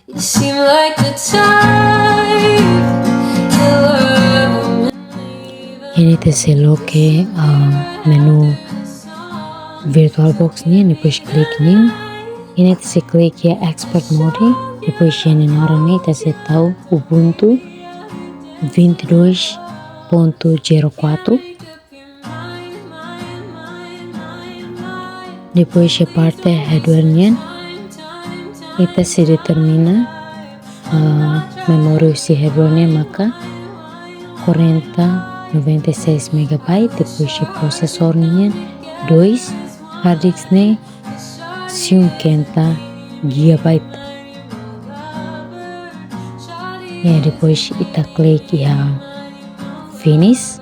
You seem like the type to love me. Ini terseloque menu VirtualBox ni depois clique ni. Ini terse clique expert mode. Depois ini na hora ni terse tahu Ubuntu 22.04. Depois a parte hardware ni ita se determina memória si hardware ni maka 96 MB. Depois o processor ni 2 hard disk ni 50 GB. Ya depois ita klik finish.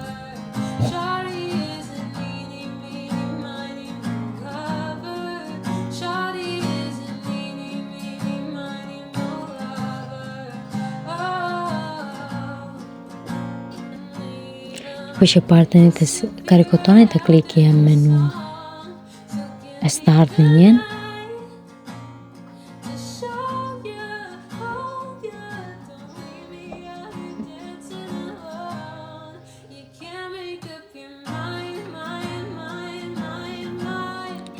Depois a parte ni caricotone ita klik menu start ni.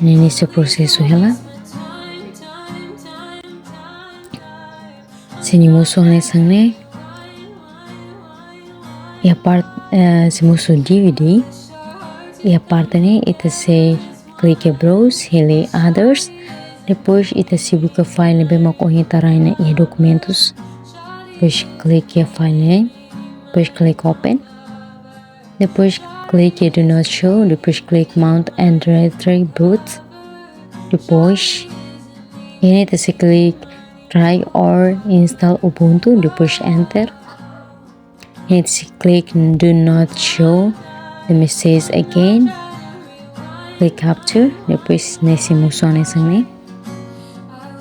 Ini se processo ela. Sini musuh ni sangne. E a parte se musuh DVD. E a parte ni ita se clique browse hele others. Depois ita se buka file bem makohi taraina e documentos. Depois clique a file ni. Depois clique open. Depois clique do not show. Depois clique mount and directory boot. Depois ini ita se clique try or install Ubuntu. Depois enter. Ini ita se clique do not show the message again. Click capture. Depois nesse musuh nessa ni.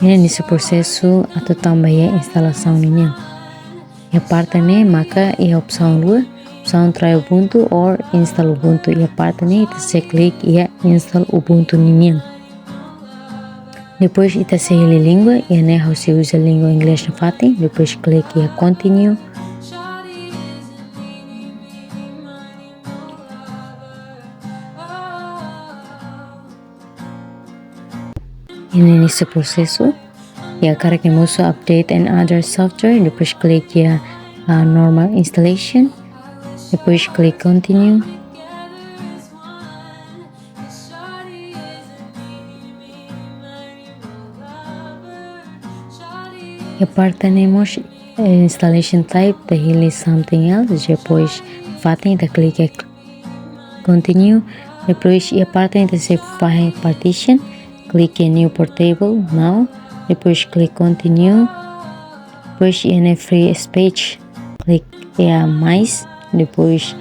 Ini nesse processo atau tambah ya instalasaun ini. Ya parte ni maka ia opção 2. Opção try Ubuntu or install Ubuntu. Ya parte ni ita se clique ia install Ubuntu ni. Depois ita se hele língua. Ia ne how se usa língua inglês na fati. Depois clique ia continue. Ini nesse processo ya carregue musuh update and other software. Depois clique ya normal installation. Depois clique continue. Ya parte temos installation type da hele something else. Depois fatin da clique continue. Depois ya parte ita se file partition. Clique new portable now. Depois clique continue. Depois ini free space. Clique mais. Depois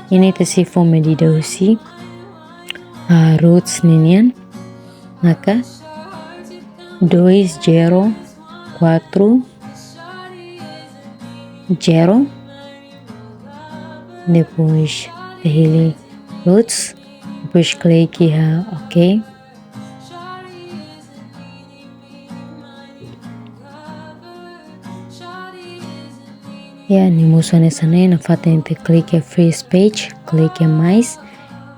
ini se for medida usi roots ninian. Maka 2040 depois hele roots. Depois clique ok. Ya ni musuh nessa ni na fatin te clique free space. Clique mais.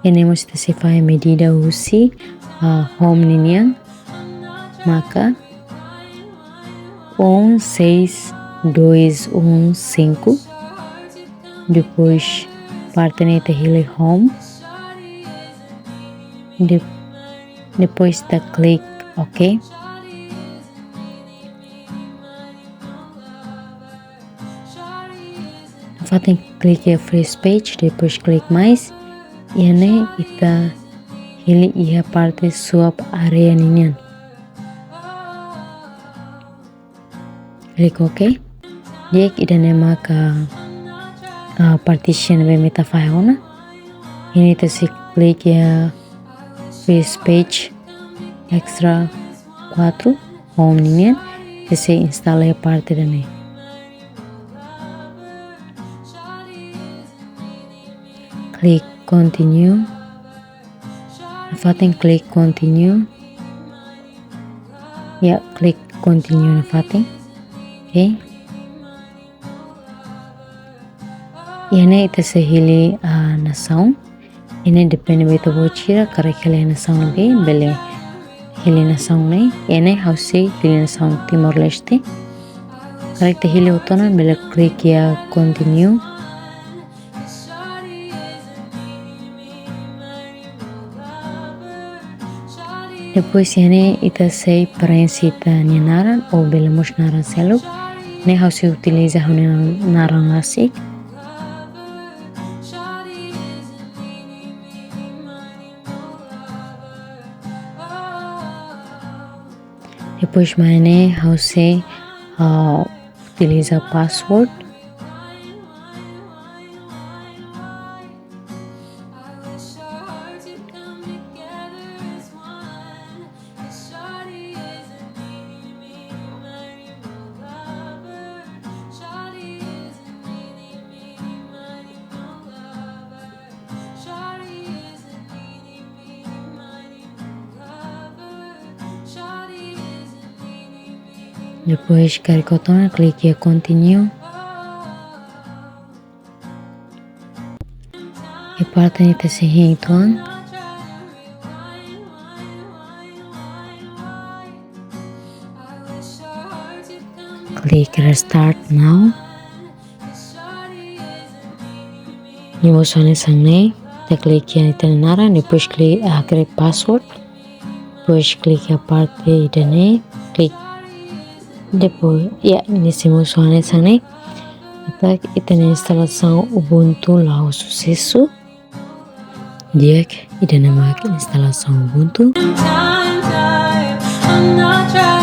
Ini mesti se faz medida usi home ninian. Maka 16215. Depois parte ni te hele home. Depois te clique ok. Fatin clique free space. Depois clique mais. Ini ita hele ia parte swap area ninian. Clique ok. Dia ida nema ka partition be meta file. Ini ita se clique free space extra 4 home ninian. Ita se instala parte dani. Click continue. Fatin click continue. Ya, klik continue na fatin. Okay. Ini ita sehili na saun. Ini depende beta bocira karek hili na saun be bele hili na saun nei. Ini hausi hili na saun Timor Leste. Karek te hili utona bele klik ya continue. Depois ini ita sei prensi ita naran ou bele mos naran seluk. Ne hausi utiliza hune naran lasik. Depois mane hausi utiliza password. Depois karek utona klik ya continue. E parte ni ita sehi ituan. Klik restart now. Ni mosone sangne. Te klik ya ita naran. Depois klik create password. Depois klik ya parte ida ne. Klik. Depois ya ini mosone sangne. Atak ita na instalasaun Ubuntu lau sucesso. Diak ida na mak instalasaun Ubuntu. I'm not trying.